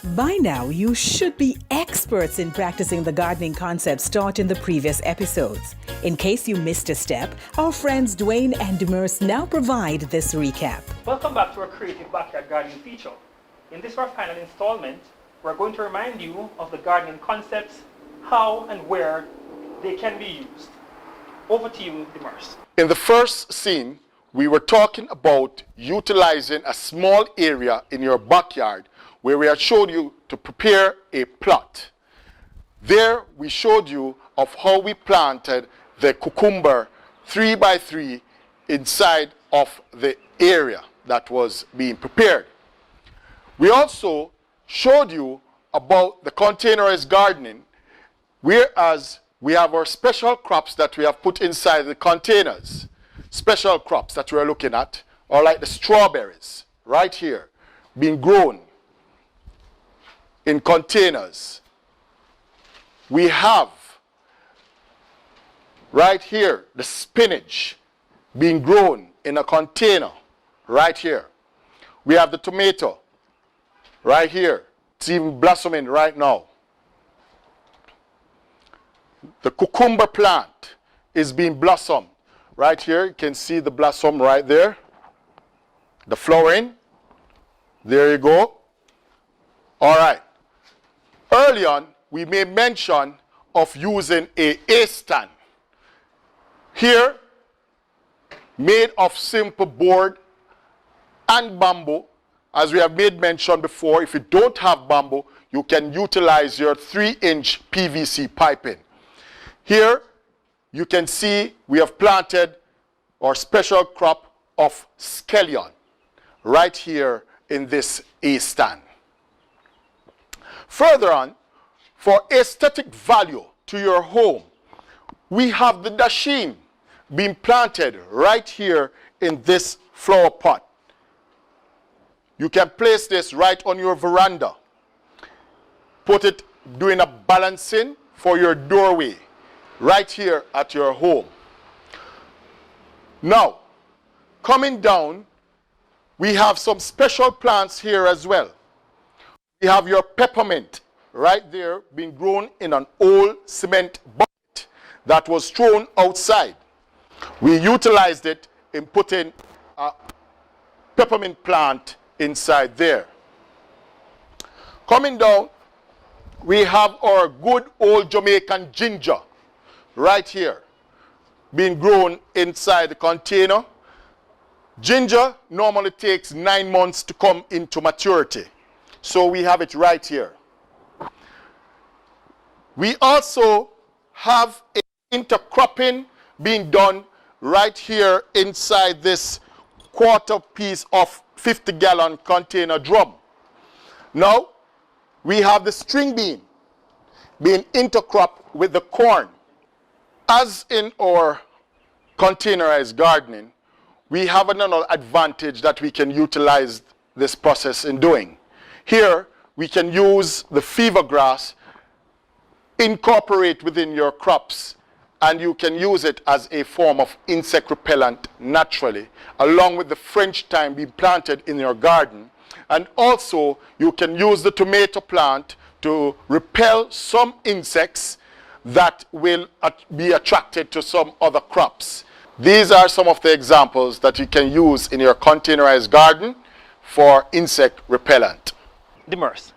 By now, you should be experts in practicing the gardening concepts taught in the previous episodes. In case you missed a step, our friends Dwayne and Demers now provide this recap. Welcome back to our Creative Backyard Gardening feature. In this our final installment, we're going to remind you of the gardening concepts, how and where they can be used. Over to you, Demers. In the first scene, we were talking about utilizing a small area in your backyard where we had showed you to prepare a plot. There we showed you of how we planted the cucumber 3x3 inside of the area that was being prepared. We also showed you about the containerized gardening, whereas we have our special crops that we have put inside the containers. Special crops that we are looking at are like the strawberries right here being grown in containers. We have right here the spinach being grown in a container right here. We have the tomato right here. It's even blossoming right now. The cucumber plant is being blossomed right here. You can see the blossom right there. The flowering. There you go. All right. Early on, we made mention of using a stand. Here, made of simple board and bamboo. As we have made mention before, if you don't have bamboo, you can utilize your 3-inch PVC piping. Here, you can see we have planted our special crop of scallion right here in this stand. Further on, for aesthetic value to your home, we have the dasheen being planted right here in this flower pot. You can place this right on your veranda. Put it doing a balancing for your doorway right here at your home. Now, coming down, we have some special plants here as well. We have your peppermint right there being grown in an old cement bucket that was thrown outside. We utilized it in putting a peppermint plant inside there. Coming down, we have our good old Jamaican ginger right here being grown inside the container. Ginger normally takes 9 months to come into maturity. So we have it right here. We also have an intercropping being done right here inside this quarter piece of 50-gallon container drum. Now, we have the string bean being intercropped with the corn. As in our containerized gardening, we have another advantage that we can utilize this process in doing. Here, we can use the fever grass, incorporate within your crops, and you can use it as a form of insect repellent naturally, along with the French thyme being planted in your garden. And also, you can use the tomato plant to repel some insects that will be attracted to some other crops. These are some of the examples that you can use in your containerized garden for insect repellent. Demers,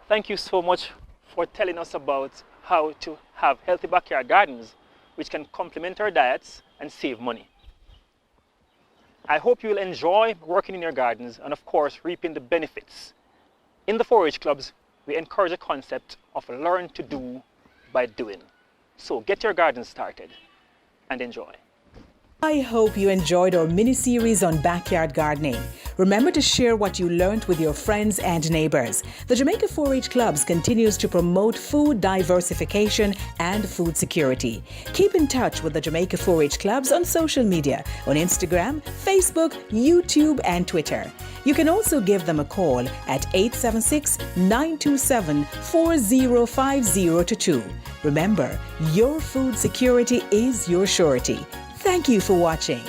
thank you so much for telling us about how to have healthy backyard gardens which can complement our diets and save money. I hope you will enjoy working in your gardens and of course reaping the benefits. In the 4-H clubs, we encourage a concept of learn to do by doing. So get your garden started and enjoy. I hope you enjoyed our mini-series on backyard gardening. Remember to share what you learned with your friends and neighbors. The Jamaica 4-H Clubs continues to promote food diversification and food security. Keep in touch with the Jamaica 4-H Clubs on social media, on Instagram, Facebook, YouTube, and Twitter. You can also give them a call at 876-927-405022. Remember, your food security is your surety. Thank you for watching.